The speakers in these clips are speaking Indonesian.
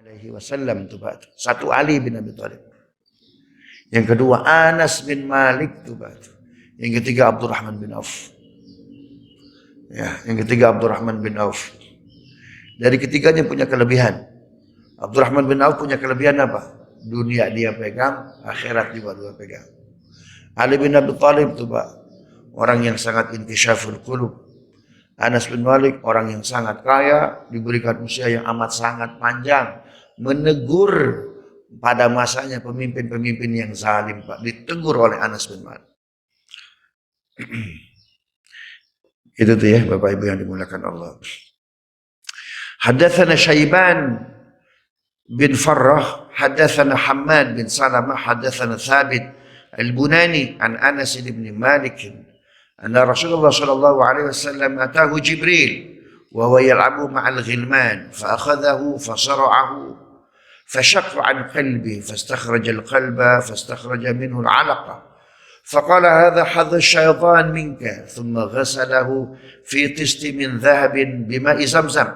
alaihi wasallam tuh Pak. Satu Ali bin Abi Thalib. Yang kedua Anas bin Malik tuh Pak. Yang ketiga Abdurrahman bin Auf. Ya, yang ketiga Abdurrahman bin Auf. Dari ketiganya punya kelebihan. Abdurrahman bin Auf punya kelebihan apa? Dunia dia pegang, akhirat juga dia pegang. Ali bin Abi Thalib tuh Pak. Orang yang sangat intisyaful qulub. Anas bin Malik orang yang sangat kaya, diberikan usia yang amat sangat panjang, menegur pada masanya pemimpin-pemimpin yang zalim Pak, ditegur oleh Anas bin Malik. Itu tuh ya Bapak Ibu yang dimuliakan Allah. Hadatsana Syaiban bin Farrah, hadatsana Hammad bin Salamah, hadatsana Thabit al-Bunani an Anas bin Malik anna Rasulullah sallallahu alaihi wasallam atahu Jibril wa huwa yal'abu ma'al ghilman fa akhadhahu fa sara'ahu فشق عن قلبي فاستخرج القلب فاستخرج منه العلقة فقال هذا حظ الشيطان منك ثم غسله في طست من ذهب بماء زمزم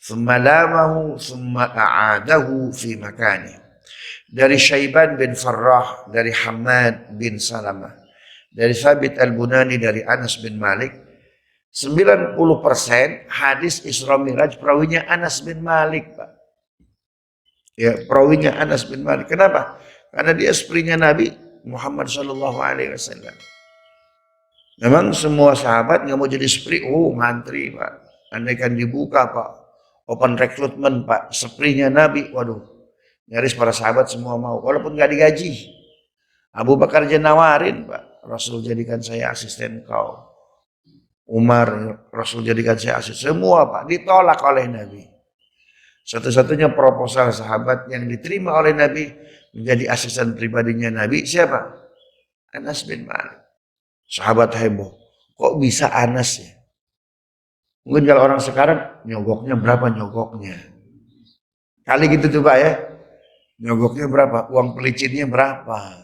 ثم لامه ثم أعاده في مكانه. Dari Syaiban bin Farrah, dari Hammad bin Salamah, dari Thabit al-Bunani, dari Anas bin Malik. 90% hadis Isra Miraj perawinya Anas bin Malik Pak. Ya, perawinya Anas bin Malik. Kenapa? Karena dia sepupunya Nabi Muhammad sallallahu alaihi wasallam. Memang semua sahabat nggak mau jadi sepupu, ngantri Pak. Andaikan dibuka Pak, open recruitment Pak, sepupunya Nabi, waduh, nyaris para sahabat semua mau, walaupun nggak digaji. Abu Bakar aja nawarin Pak, Rasul jadikan saya asisten kau. Umar, Rasul jadikan saya asisten. Semua Pak ditolak oleh Nabi. Satu-satunya proposal sahabat yang diterima oleh Nabi menjadi asisten pribadinya Nabi siapa? Anas bin Malik. Sahabat heboh. Kok bisa Anas ya? Mungkin kalau orang sekarang nyogoknya berapa nyogoknya? Kali gitu tuh Pak ya. Nyogoknya berapa? Uang pelicinnya berapa?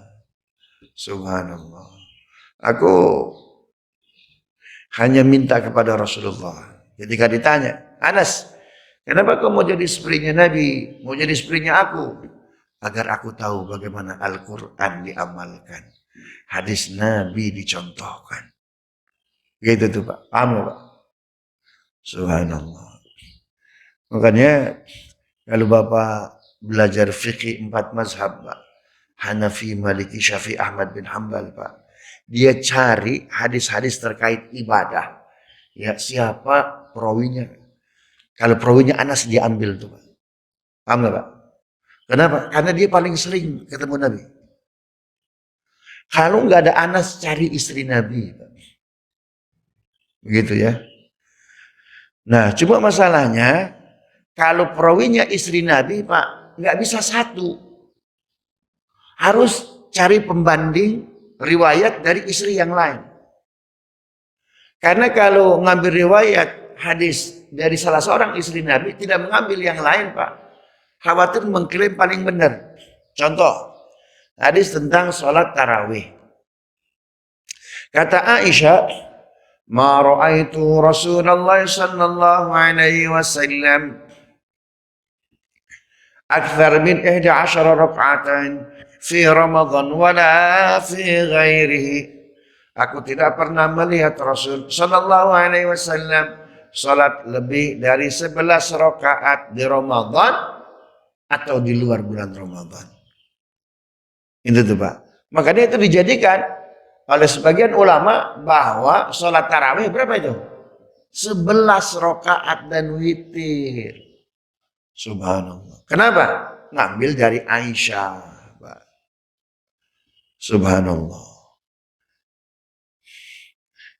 Subhanallah. Aku hanya minta kepada Rasulullah. Ketika ditanya, Anas, kenapa kau mau jadi sepupunya Nabi? Mau jadi sepupunya aku? Agar aku tahu bagaimana Al-Quran diamalkan. Hadis Nabi dicontohkan. Gitu tuh Pak. Paham ya Pak? Subhanallah. Makanya kalau Bapak belajar fikih 4 mazhab Pak. Hanafi, Maliki, Syafi'i, Ahmad bin Hanbal Pak. Dia cari hadis-hadis terkait ibadah. Ya siapa perawinya? Kalau perawinya Anas dia ambil tuh Pak. Paham gak Pak? Kenapa? Karena dia paling sering ketemu Nabi. Kalau nggak ada Anas cari istri Nabi Pak. Begitu ya. Nah cuma masalahnya kalau perawinya istri Nabi Pak nggak bisa satu. Harus cari pembanding riwayat dari istri yang lain. Karena kalau ngambil riwayat hadis dari salah seorang istri Nabi tidak mengambil yang lain Pak. Khawatir mengklaim paling benar. Contoh, hadis tentang sholat tarawih. Kata Aisyah, ma ra'aitu Rasulullah sallallahu alaihi wasallam akthar min 11 rak'atan fi Ramadan wala fi ghairihi. Aku tidak pernah melihat Rasul sallallahu alaihi wasallam salat lebih dari 11 rakaat di Ramadan atau di luar bulan Ramadan. Itu tuh Pak. Makanya itu dijadikan oleh sebagian ulama bahwa sholat tarawih berapa itu? 11 rakaat dan witir. Subhanallah. Kenapa? Ngambil dari Aisyah Pak. Subhanallah.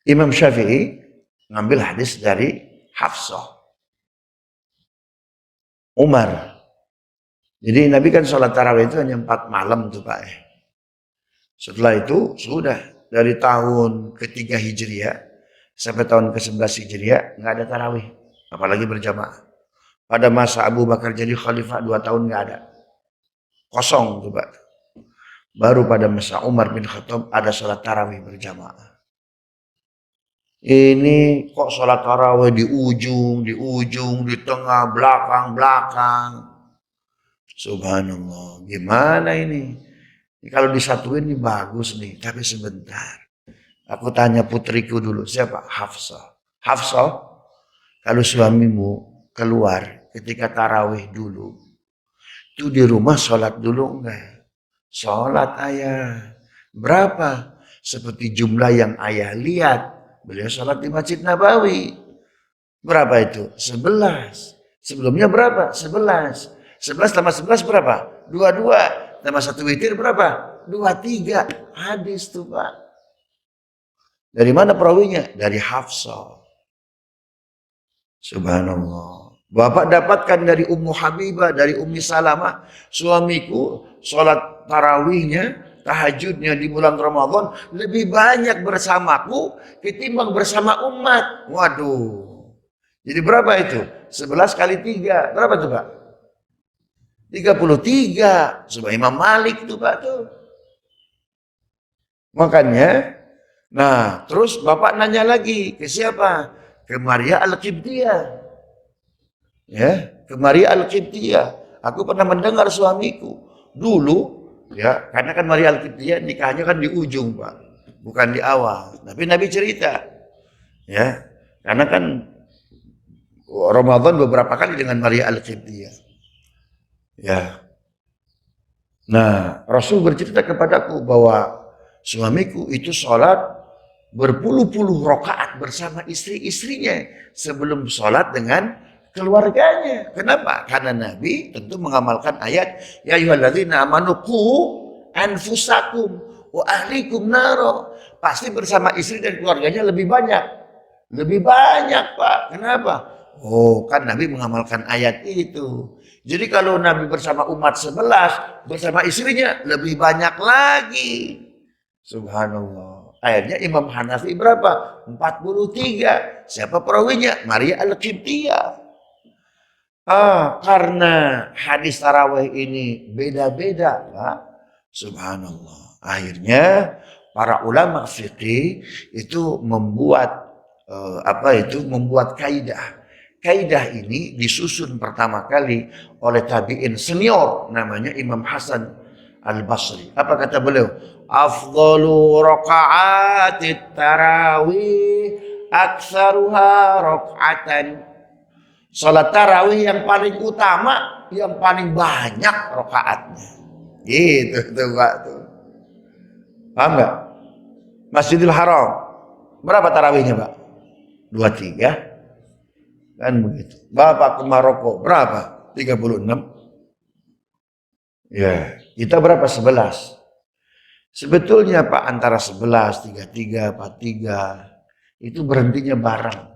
Imam Syafi'i ngambil hadis dari Hafsah. Umar. Jadi Nabi kan sholat tarawih itu hanya 4 malam tuh Pak. Setelah itu sudah dari tahun ke-3 Hijriah sampai tahun ke-11 Hijriah nggak ada tarawih, apalagi berjamaah. Pada masa Abu Bakar jadi khalifah 2 tahun nggak ada, kosong tuh Pak. Baru pada masa Umar bin Khattab ada sholat tarawih berjamaah. Ini kok sholat tarawih di ujung, di tengah, belakang. Subhanallah. Gimana ini? Kalau disatuin ini bagus nih, tapi sebentar. Aku tanya putriku dulu, siapa? Hafsah. Hafsah, kalau suamimu keluar ketika tarawih dulu, itu di rumah sholat dulu enggak? Sholat ayah. Berapa? Seperti jumlah yang ayah lihat. Beliau sholat di Masjid Nabawi. Berapa itu? 11. Sebelumnya berapa? 11. 11 tambah 11 berapa? 22. Tambah satu witir berapa? 23. Hadis tuh Pak. Dari mana perawinya? Dari Hafsah. Subhanallah. Bapak dapatkan dari Ummu Habibah, dari Ummi Salamah, suamiku sholat tarawihnya, tahajudnya di bulan Ramadan lebih banyak bersamaku ketimbang bersama umat. Waduh. Jadi berapa itu? 11 kali 3. Berapa tuh Pak? 33. Sebab Imam Malik tuh Pak tuh. Makanya, nah terus Bapak nanya lagi ke siapa? Ke Maria Al-Qibtiyah. Ya, ke Maria Al-Qibtiyah. Aku pernah mendengar suamiku dulu, ya, karena kan Maria Al-Qibtiyah nikahnya kan di ujung Pak, bukan di awal. Tapi Nabi cerita, ya, karena kan Ramadan beberapa kali dengan Maria Al-Qibtiyah. Ya. Nah, Rasul bercerita kepadaku bahwa suamiku itu sholat berpuluh-puluh rakaat bersama istri-istrinya sebelum sholat dengan keluarganya. Kenapa? Karena Nabi tentu mengamalkan ayat ya ayyuhalladzina amanu qu anfusakum wa ahlikum naro. Pasti bersama istri dan keluarganya lebih banyak. Lebih banyak, Pak. Kenapa? Oh, kan Nabi mengamalkan ayat itu. Jadi kalau Nabi bersama umat 11, bersama istrinya lebih banyak lagi. Subhanallah. Akhirnya Imam Hanafi berapa? 43. Siapa perawinya? Maria Al-Qibtiyah. Karena hadis tarawih ini beda-beda, Pak. Subhanallah. Akhirnya para ulama fikih itu membuat membuat kaidah. Kaidah ini disusun pertama kali oleh tabi'in senior namanya Imam Hasan Al-Basri. Apa kata beliau? Afdalu raka'atit tarawih aktsaruha raka'atan. Salat tarawih yang paling utama, yang paling banyak rakaatnya. Gitu tuh Pak tuh. Paham enggak? Masjidil Haram berapa tarawihnya Pak? 23. Kan begitu. Bapak ke Maroko berapa? 36. Ya, kita berapa? 11. Sebetulnya Pak antara 11, 33, 43 itu berhentinya bareng.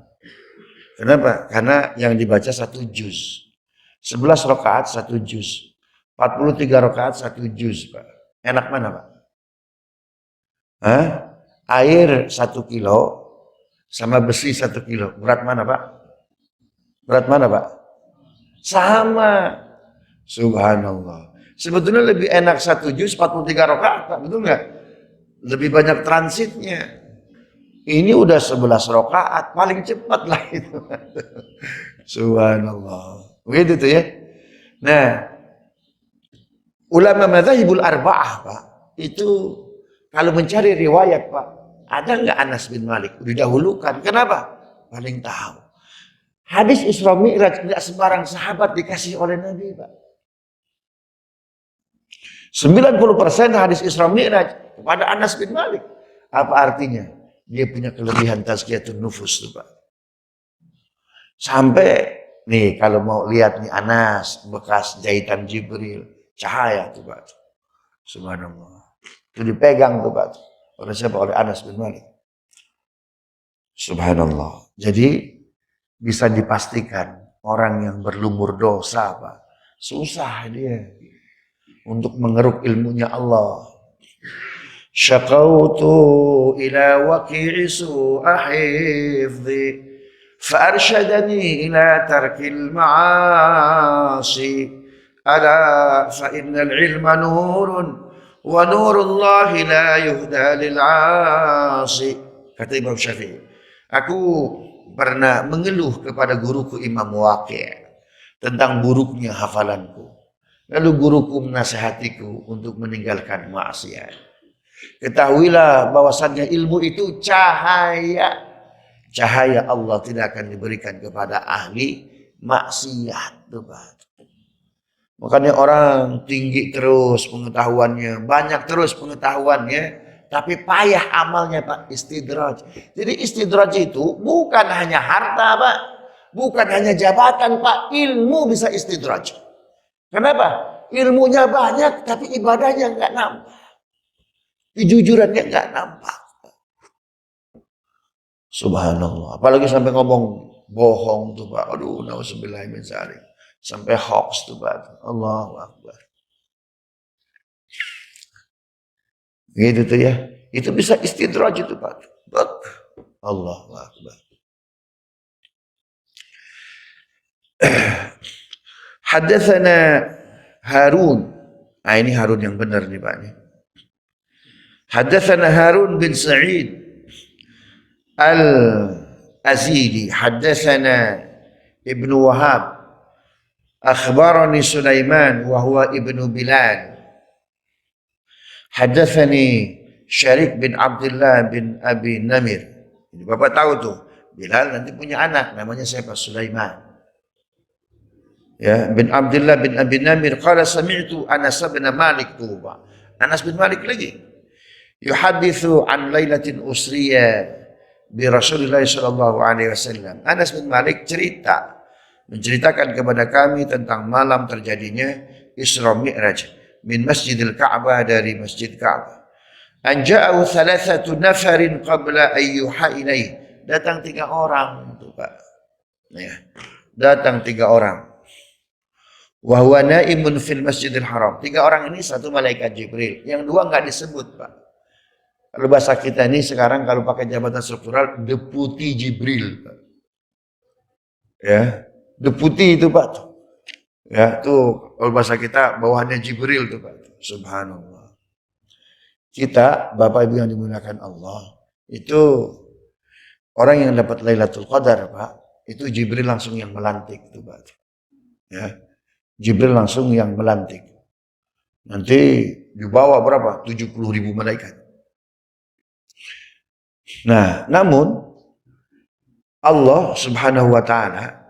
Kenapa? Karena yang dibaca 1 juz. 11 rakaat 1 juz. 43 rakaat 1 juz, Pak. Enak mana, Pak? Hah? Air 1 kilo sama besi 1 kilo. Berat mana, Pak? Berat mana, Pak? Sama. Subhanallah. Sebetulnya lebih enak 1 juz 43 rakaat, Pak. Betul nggak? Lebih banyak transitnya. Ini udah 11 rakaat, paling cepat lah itu. Subhanallah. Begitu tuh ya. Nah, ulama madzhabul arba'ah, Pak, itu kalau mencari riwayat, Pak, ada nggak Anas bin Malik? Didahulukan. Kenapa? Paling tahu. Hadis Isra Mi'raj tidak sembarang sahabat dikasih oleh Nabi, Pak. 90% hadis Isra Mi'raj kepada Anas bin Malik. Apa artinya? Dia punya kelebihan tazkiyatun nufus tuh Pak. Sampai nih kalau mau lihat nih Anas bekas jahitan Jibril, cahaya tuh Pak. Subhanallah. Itu dipegang tuh Pak. Oleh siapa? Oleh Anas bin Malik. Subhanallah. Jadi bisa dipastikan orang yang berlumur dosa Pak, susah dia untuk mengeruk ilmunya Allah. Syaqautu ila waqi'i su'a hifdhi fa'arsyadani ila tarkil ma'asi ala fa innal ilma nurun wa nurullahi la yuhda lil 'asi. Kata Imam Syafi'i, aku pernah mengeluh kepada guruku Imam Waqi' tentang buruknya hafalanku. Lalu guruku menasihatiku untuk meninggalkan maksiat. Ketahuilah bahwasannya ilmu itu cahaya. Cahaya Allah tidak akan diberikan kepada ahli maksiat. Makanya orang tinggi terus pengetahuannya, banyak terus pengetahuannya, tapi payah amalnya Pak, istidraj. Jadi istidraj itu bukan hanya harta Pak, bukan hanya jabatan Pak, ilmu bisa istidraj. Kenapa? Ilmunya banyak tapi ibadahnya nggak nampak. Kejujurannya nggak nampak. Subhanallah. Apalagi sampai ngomong bohong tuh Pak. Aduh, nauzubillahi min dzalik. Sampai hoax tuh Pak. Allahu Akbar. Gitu tuh ya. Itu bisa istidraj itu Pak. Allahu Akbar. Hadatsana Harun. Ah ini Harun yang benar nih Pak. Hadatsana Harun bin Sa'id Al-Azili. Hadatsana Ibnu Wahab. Akhbarani Sulaiman wa huwa Ibnu Bilal. Hadatsani Syarik bin Abdullah bin Abi Namir. Ini Bapak tahu tuh, Bilal nanti punya anak namanya siapa? Sulaiman. Ya, bin Abdullah bin Abi Namir qala sami'tu Anas bin Malik tuh, Pak. Anas bin Malik lagi. Yuhaditsu an lailatin usriya bi Rasulillah sallallahu alaihi wasallam. Anas bin Malik menceritakan kepada kami tentang malam terjadinya Isra Mi'raj min Masjidil Ka'bah, dari Masjid Ka'bah. An ja'u thalathatu nafarin qabla ayyuha ilaih. Datang 3 orang itu Pak. Ya. Datang 3 orang. Wa huwa naimun fil Masjidil Haram. 3 orang ini satu malaikat Jibril, yang 2 enggak disebut Pak. Kalau bahasa kita ini sekarang kalau pakai jabatan struktural, deputi Jibril Pak. Ya, deputi itu Pak. Ya, tuh kalau bahasa kita bawahannya Jibril tuh Pak. Subhanallah. Kita Bapak Ibu yang dimuliakan Allah, itu orang yang dapat Lailatul Qadar Pak, itu Jibril langsung yang melantik tuh Pak. Ya. Jibril langsung yang melantik. Nanti dibawa berapa? 70.000 malaikat. Nah, namun Allah Subhanahu wa taala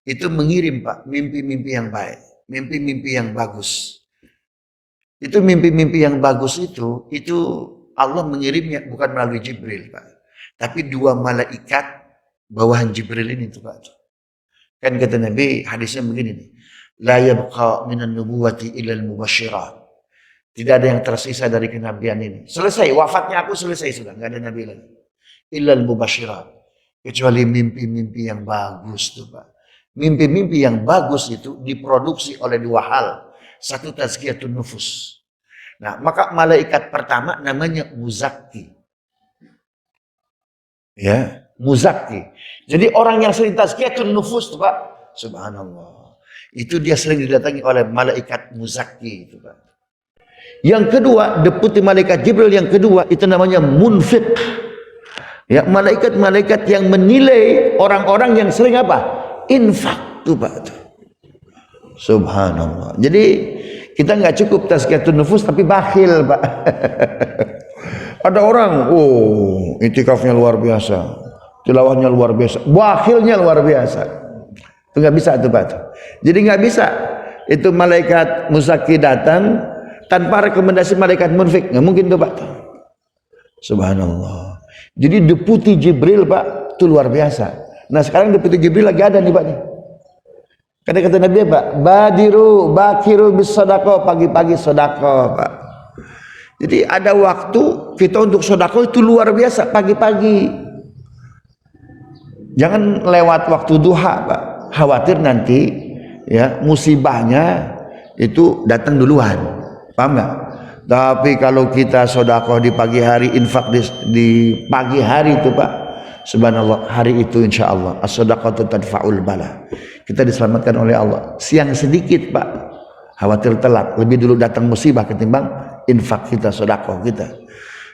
itu mengirim Pak mimpi-mimpi yang baik, mimpi-mimpi yang bagus. Itu mimpi-mimpi yang bagus itu Allah mengirimnya bukan melalui Jibril Pak, tapi 2 malaikat bawahan Jibril ini tuh Pak. Kan kata Nabi, hadisnya begini nih. La yabqa minan nubuwati illa al-mubasyirat. Tidak ada yang tersisa dari kenabian ini. Selesai, wafatnya aku selesai sudah, enggak ada nabi lagi. Illa al-mubasyirat. Kecuali mimpi-mimpi yang bagus tuh Pak. Mimpi-mimpi yang bagus itu diproduksi oleh 2 hal. Satu, tazkiyatun nufus. Nah, maka malaikat pertama namanya Muzakki. Ya, Muzakki. Jadi orang yang sering tazkiyatun nufus tuh Pak. Subhanallah. Itu dia sering didatangi oleh malaikat Muzakki itu Pak. Yang kedua, deputi malaikat Jibril yang kedua itu namanya Munfiq. Ya, malaikat-malaikat yang menilai orang-orang yang sering apa? Infak tuh Pak. Subhanallah. Jadi kita nggak cukup tazkiyatun nufus tapi bakhil Pak. Ada orang, oh itikafnya luar biasa, tilawahnya luar biasa, bakhilnya luar biasa. Itu nggak bisa tuh Pak. Jadi nggak bisa itu malaikat Muzakki datang tanpa rekomendasi malaikat Munfiq, nggak mungkin tuh Pak. Subhanallah. Jadi deputi Jibril Pak itu luar biasa. Nah sekarang deputi Jibril lagi ada nih Pak nih. Karena kata Nabi Pak, bakiru bis sodako, pagi-pagi sodako Pak. Jadi ada waktu kita untuk sodako itu luar biasa pagi-pagi. Jangan lewat waktu duha Pak. Khawatir nanti ya musibahnya itu datang duluan. Paham nggak? Tapi kalau kita sodako di pagi hari, infak di pagi hari itu Pak, subhanallah, hari itu insya Allah as-sodaqatu tadfa'ul bala. Kita diselamatkan oleh Allah. Siang sedikit Pak, khawatir telat, lebih dulu datang musibah ketimbang infak kita, sodako kita.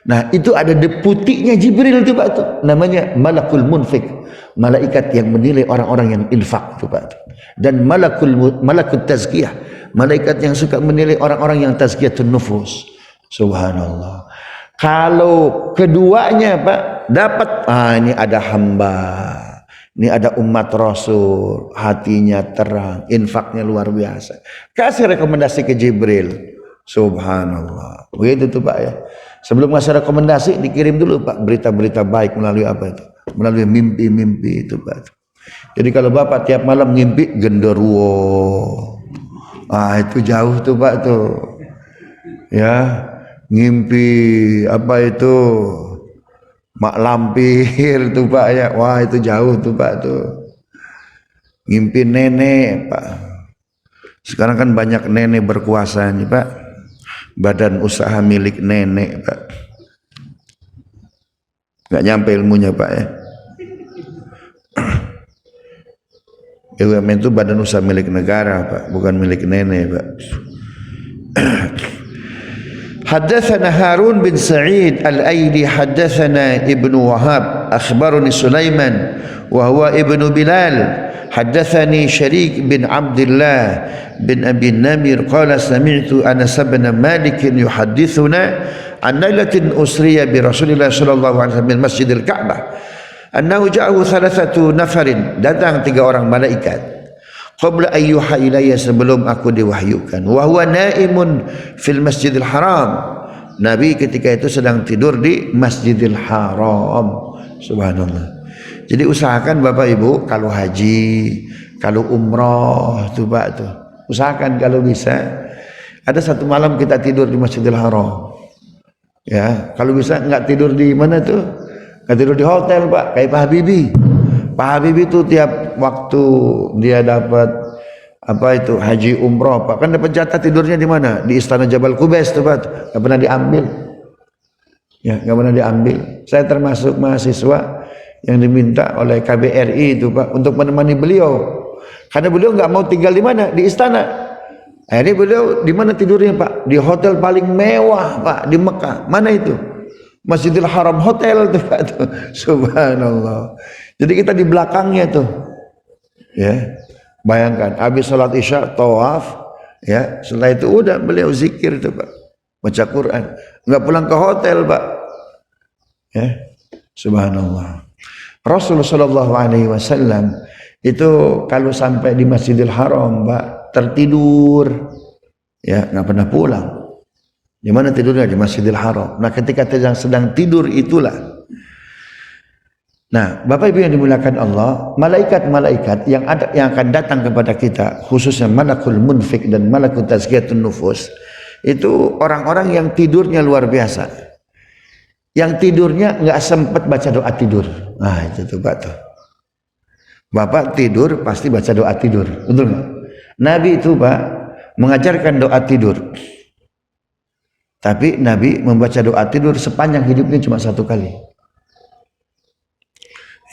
Nah itu ada deputinya Jibril itu Pak, itu namanya Malakul Munfiq, malaikat yang menilai orang-orang yang infak itu Pak. Dan Malakul Tazkiyah, Malaikat yang suka menilai orang-orang yang tazkiyatun nufus. Subhanallah. Kalau keduanya Pak dapat, ini ada hamba, ini ada umat Rasul, hatinya terang, infaknya luar biasa. Kasih rekomendasi ke Jibril. Subhanallah. Begitu tuh Pak ya. Sebelum ngasih rekomendasi dikirim dulu Pak berita-berita baik melalui apa itu? Melalui mimpi-mimpi itu Pak. Jadi kalau Bapak tiap malam ngimpi genderuwo, itu jauh tuh Pak tuh. Ya, ngimpi apa itu? Mak lampir tuh Pak ya. Wah, itu jauh tuh Pak tuh. Ngimpi nenek Pak. Sekarang kan banyak nenek berkuasa nih Pak. Badan usaha milik nenek Pak. Nggak nyampe ilmunya Pak ya. BUMN itu badan usaha milik negara Pak, bukan milik nenek Pak. Haddatsana Harun bin Sa'id Al-Aili haddatsana Ibnu Wahab akhbarani Sulaiman wa huwa Ibnu Bilal haddatsani Syarik bin Abdullah bin Abi Namir qala sami'tu Anas bin Malik yuhaddithuna an lailatin usriya bi Rasulillah sallallahu alaihi wasallam min Masjidil Ka'bah annahu ja'ahu thalathatu nafarin, datang 3 orang malaikat qabla ayyuha ilayya, sebelum aku diwahyukan, wa huwa naimun fil Masjidil Haram, Nabi ketika itu sedang tidur di Masjidil Haram. Subhanallah. Jadi usahakan Bapak Ibu kalau haji, kalau umroh tuh Pak tuh, usahakan kalau bisa ada satu malam kita tidur di Masjidil Haram. Ya, kalau bisa nggak tidur di mana tuh? Nggak tidur di hotel Pak, kayak Pak Habibie. Pak Habibie itu tiap waktu dia dapat apa itu haji umroh Pak, kan dapat jatah tidurnya di mana? Di Istana Jabal Qubais tuh Pak, nggak pernah diambil. Ya, nggak pernah diambil. Saya termasuk mahasiswa yang diminta oleh KBRI itu Pak untuk menemani beliau, karena beliau nggak mau tinggal di mana? Di istana. Akhirnya beliau di mana tidurnya Pak? Di hotel paling mewah Pak di Mekah. Mana itu? Masjidil Haram hotel tuh Pak tuh. Subhanallah. Jadi kita di belakangnya tuh. Ya. Bayangkan habis salat Isya tawaf, ya, setelah itu udah beliau zikir tuh Pak. Baca Quran. Enggak pulang ke hotel Pak. Ya. Subhanallah. Rasulullah sallallahu alaihi wasallam itu kalau sampai di Masjidil Haram Pak tertidur. Ya, enggak pernah pulang. Di mana tidurnya? Di Masjidil Haram. Nah, ketika sedang tidur itulah. Nah, Bapak Ibu yang dimuliakan Allah, malaikat-malaikat yang akan datang kepada kita, khususnya malakul munfik dan malakul tazkiyatun nufus, itu orang-orang yang tidurnya luar biasa. Yang tidurnya nggak sempat baca doa tidur. Nah, itu tuh Pak tuh. Bapak tidur pasti baca doa tidur, betul nggak? Nabi itu Pak mengajarkan doa tidur. Tapi Nabi membaca doa tidur sepanjang hidupnya cuma 1 kali.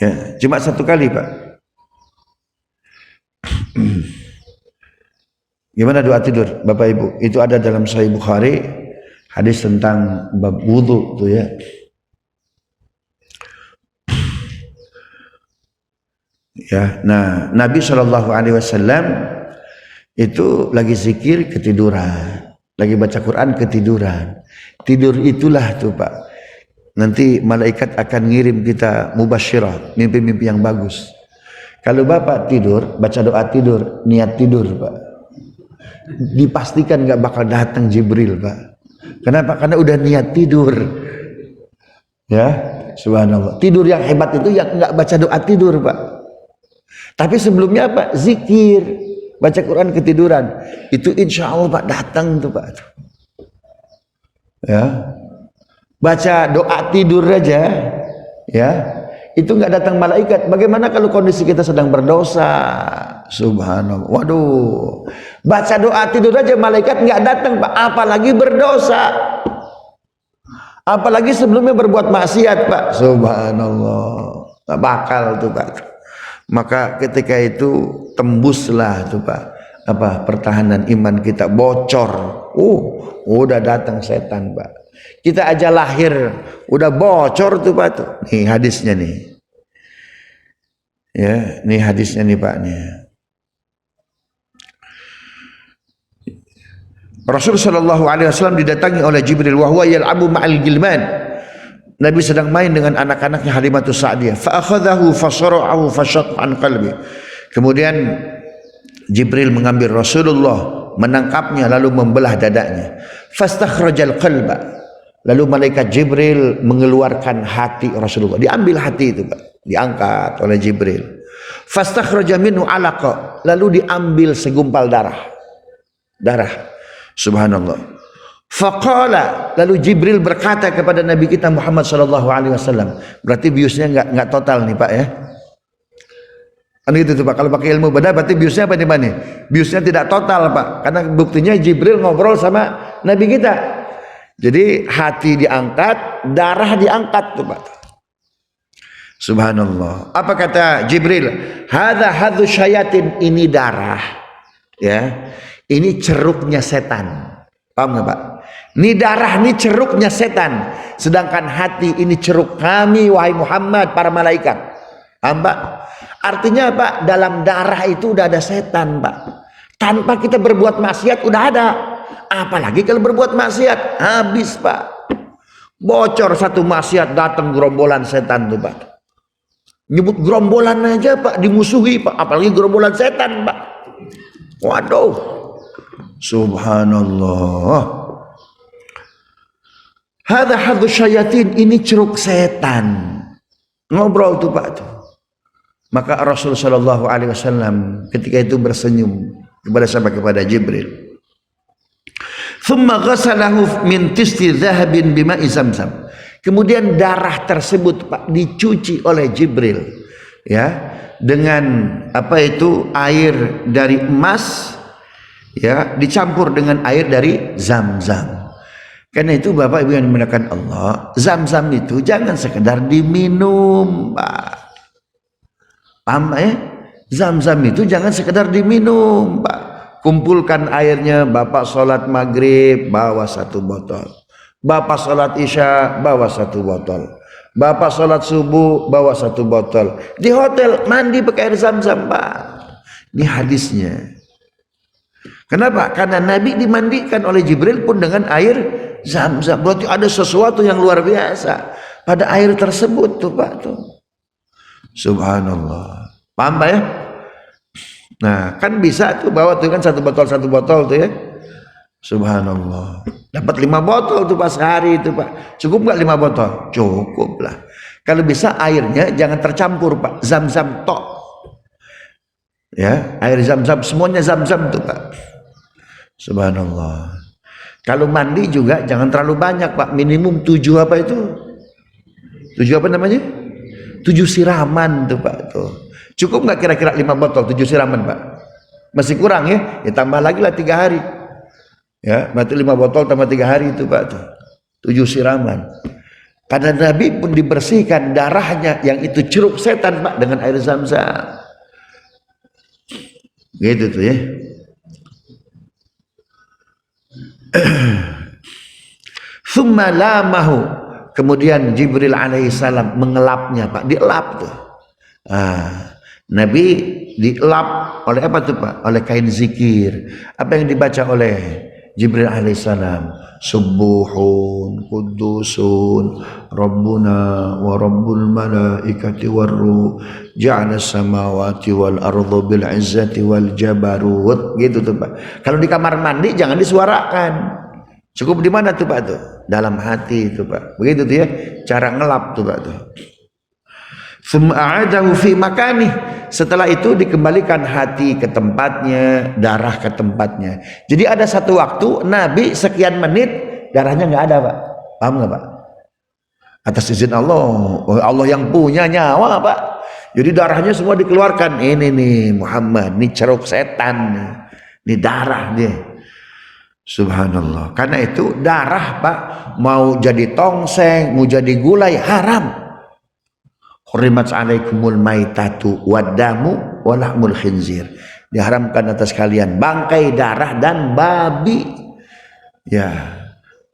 Ya, cuma 1 kali Pak. Gimana doa tidur Bapak Ibu? Itu ada dalam Sahih Bukhari, hadis tentang bab wudu tuh ya. Ya, nah Nabi SAW itu lagi zikir ketiduran. Lagi baca Quran ketiduran. Tidur itulah tuh Pak, nanti malaikat akan ngirim kita mubasyirah, mimpi-mimpi yang bagus. Kalau Bapak tidur baca doa tidur, niat tidur Pak, dipastikan gak bakal datang Jibril Pak. Kenapa? Karena udah niat tidur. Ya, subhanallah. Tidur yang hebat itu yang gak baca doa tidur Pak. Tapi sebelumnya apa? Zikir, baca Quran ketiduran. Itu insya Allah Pak datang tuh Pak. Ya, baca doa tidur aja, ya, itu nggak datang malaikat. Bagaimana kalau kondisi kita sedang berdosa? Subhanallah. Waduh, baca doa tidur aja malaikat nggak datang Pak. Apalagi berdosa. Apalagi sebelumnya berbuat maksiat Pak. Subhanallah. Nggak bakal tuh Pak. Maka ketika itu tembuslah tuh Pak, apa pertahanan iman kita bocor. Udah datang setan Pak. Kita aja lahir udah bocor tuh Pak tuh. Nih hadisnya nih. Ya, nih hadisnya nih Pak nih. Rasul sallallahu alaihi wasallam didatangi oleh Jibril wa huwa yal'abu ma'al gilman. Nabi sedang main dengan anak-anaknya Halimatus Sa'diyah. Fa akhadhahu fa sara'ahu fa syaqqa an qalbi. Kemudian Jibril mengambil Rasulullah, menangkapnya lalu membelah dadanya. Fastakhrajal qalba. Lalu malaikat Jibril mengeluarkan hati Rasulullah. Diambil hati itu, Pak. Diangkat oleh Jibril. Fastakhraja minhu alaqa. Lalu diambil segumpal darah. Subhanallah. Faqala, lalu Jibril berkata kepada Nabi kita Muhammad sallallahu alaihi wasallam. Berarti biusnya enggak total nih, Pak ya. Kan gitu tuh Pak, kalau pakai ilmu bedah berarti biusnya apa nih Pak nih? Biusnya tidak total Pak, karena buktinya Jibril ngobrol sama Nabi kita. Jadi hati diangkat, darah diangkat tuh Pak. Subhanallah. Apa kata Jibril? Hadza hadzu syayatin, ini darah. Ya. Ini ceruknya setan. Paham nggak Pak? Ini darah, ini ceruknya setan. Sedangkan hati ini ceruk kami wahai Muhammad, para malaikat. Paham Pak? Artinya Pak, dalam darah itu udah ada setan Pak. Tanpa kita berbuat maksiat udah ada. Apalagi kalau berbuat maksiat, habis Pak. Bocor satu maksiat, datang gerombolan setan tuh Pak. Nyebut gerombolan aja Pak, dimusuhi Pak. Apalagi gerombolan setan Pak. Waduh. Subhanallah. Hadza hadzu syayatin, ini ceruk setan. Ngobrol tuh Pak tuh. Maka Rasul sallallahu alaihi wasallam ketika itu bersenyum kepada Jibril. Thumma ghasalahu min tisti dhahabin bima'i zamzam. Kemudian darah tersebut Pak dicuci oleh Jibril ya dengan apa itu, air dari emas ya dicampur dengan air dari Zamzam. Karena itu Bapak Ibu yang dimuliakan Allah, Zamzam itu jangan sekedar diminum Pak. Paham ya? Zamzam itu jangan sekedar diminum Pak. Kumpulkan airnya, Bapak sholat maghrib bawa 1 botol, Bapak sholat isya bawa 1 botol, Bapak sholat subuh bawa 1 botol. Di hotel mandi pakai air Zamzam Pak. Ini hadisnya. Kenapa? Karena Nabi dimandikan oleh Jibril pun dengan air Zamzam. Berarti ada sesuatu yang luar biasa pada air tersebut tuh Pak tuh. Subhanallah. Paham Pak ya? Nah kan bisa tuh bawa tuh kan 1 botol tuh ya. Subhanallah. Dapat 5 botol tuh Pak sehari itu Pak. Cukup nggak 5 botol? Cukup lah. Kalau bisa airnya jangan tercampur Pak. Zamzam tok. Ya, air Zamzam semuanya Zamzam tuh Pak. Subhanallah. Kalau mandi juga jangan terlalu banyak Pak. Minimum 7 apa itu? 7 apa namanya? 7 siraman tuh Pak tuh. Cukup nggak kira-kira 5 botol 7 siraman Pak? Masih kurang ya? Ya tambah lagi lah 3 hari. Ya, berarti 5 botol tambah 3 hari itu Pak tuh. 7 siraman. Karena Nabi pun dibersihkan darahnya yang itu ceruk setan Pak dengan air Zamzam. Gitu tuh ya. Tsumma lamahu. Kemudian Jibril alaihissalam mengelapnya Pak, dielap tuh. Nabi dielap oleh apa tuh Pak? Oleh kain zikir. Apa yang dibaca oleh Jibril alaihissalam? Subuhun kudusun Rabbuna wa Rabbul malaikati warruh ja'ala samawati wal ardu bil izzati wal jabarut. Gitu tuh Pak. Kalau di kamar mandi jangan disuarakan. Cukup di mana tuh Pak tuh? Dalam hati itu Pak. Begitu tuh ya cara ngelap tuh Pak tuh. Sum'a'adahu fi makani. Setelah itu dikembalikan hati ke tempatnya, darah ke tempatnya. Jadi ada satu waktu Nabi sekian menit darahnya nggak ada Pak. Paham nggak Pak? Atas izin Allah, Allah yang punya nyawa Pak. Jadi darahnya semua dikeluarkan. Ini nih Muhammad, ini ceruk setan nih. Ini darah dia. Subhanallah. Karena itu darah Pak mau jadi tongseng, mau jadi gulai haram. Hurimat alaikumul maitatu wadamu walahmul khinzir. Diharamkan atas kalian bangkai, darah dan babi. Ya.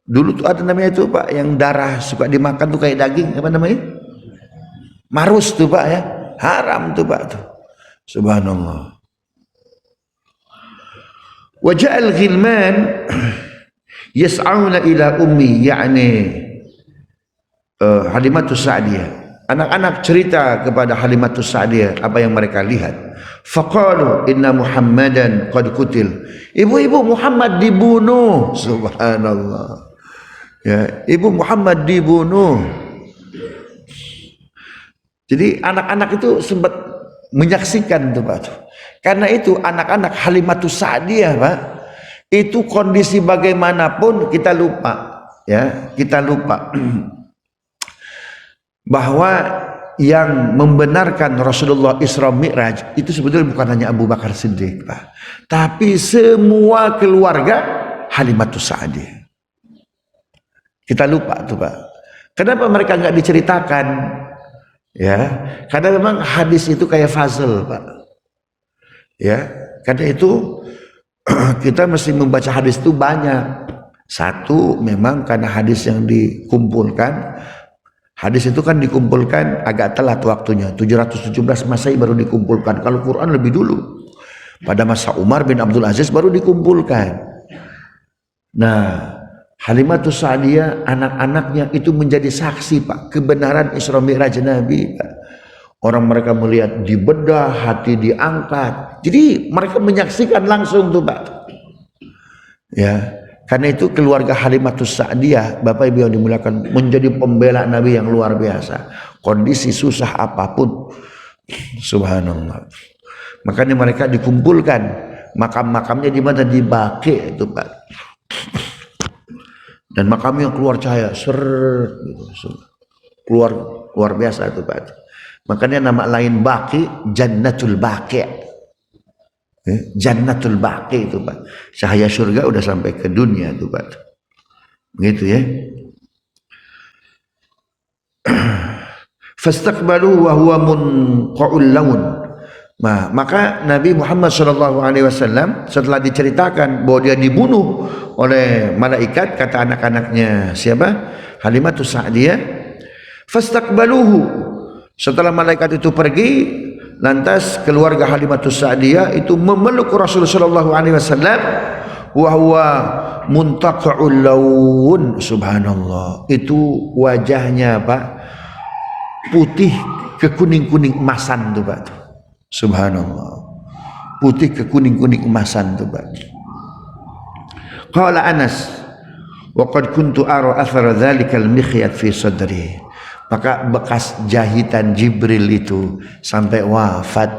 Dulu tuh ada namanya itu Pak yang darah suka dimakan tuh kayak daging, apa namanya? Marus tuh Pak ya. Haram tuh Pak tuh. Subhanallah. Wa ja'al ghilman yas'auna ila ummi, yakni Halimatus Sa'diyah. Anak-anak cerita kepada Halimatus Sa'diyah apa yang mereka lihat. Faqalu inna Muhammadan qad kutil. Ibu-ibu, Muhammad dibunuh. Subhanallah. Ya, ibu Muhammad dibunuh. Jadi anak-anak itu sempat menyaksikan itu, Pak. Karena itu anak-anak Halimatus Sa'diyah, Pak, itu kondisi bagaimanapun kita lupa, ya, kita lupa bahwa yang membenarkan Rasulullah Isra Mi'raj itu sebetulnya bukan hanya Abu Bakar Siddiq, Pak, tapi semua keluarga Halimatus Sa'diyah. Kita lupa tuh, Pak. Kenapa mereka nggak diceritakan? Ya, karena memang hadis itu kayak puzzle, Pak. Ya, karena itu kita mesti membaca hadis itu banyak. Satu, memang karena hadis yang dikumpulkan, hadis itu kan dikumpulkan agak telat waktunya, 717 Masehi baru dikumpulkan. Kalau Quran lebih dulu, pada masa Umar bin Abdul Aziz baru dikumpulkan. Nah, Halimatus Sa'diyah, anak-anaknya itu menjadi saksi, Pak, kebenaran Isra Mi'raj Nabi, Pak. Orang mereka melihat dibedah, hati diangkat. Jadi mereka menyaksikan langsung tuh, Pak. Ya, karena itu keluarga Halimatus Sa'diyah, Bapak Ibu yang dimuliakan, menjadi pembela Nabi yang luar biasa. Kondisi susah apapun, subhanallah. Makanya mereka dikumpulkan. Makam-makamnya di mana? Di Baqi itu, Pak. Dan makamnya keluar cahaya, gitu. keluar luar biasa itu, Pak. Makanya nama lain Baqi, Jannatul Baqi. Jannatul Baqi itu, Pak. Cahaya surga udah sampai ke dunia itu, Pak. Begitu ya. Fastaqbalu wa huwa munqa'ul laun. Nah, maka Nabi Muhammad SAW setelah diceritakan bahwa dia dibunuh oleh malaikat, kata anak-anaknya siapa? Halimatus Sa'diyah. Fastaqbaluhu. Setelah malaikat itu pergi, lantas keluarga Halimatus Sa'diyah itu memeluk Rasulullah SAW, wa huwa muntaqa'ul laun. Subhanallah. Itu wajahnya, Pak, putih ke kuning-kuning emasan tuh, Pak. Subhanallah, putih ke kuning-kuning emasan tuh, Pak. Qala Anas, wa qad kuntu ara athara dzalikal mikhyat fi sadri. Maka bekas jahitan Jibril itu sampai wafat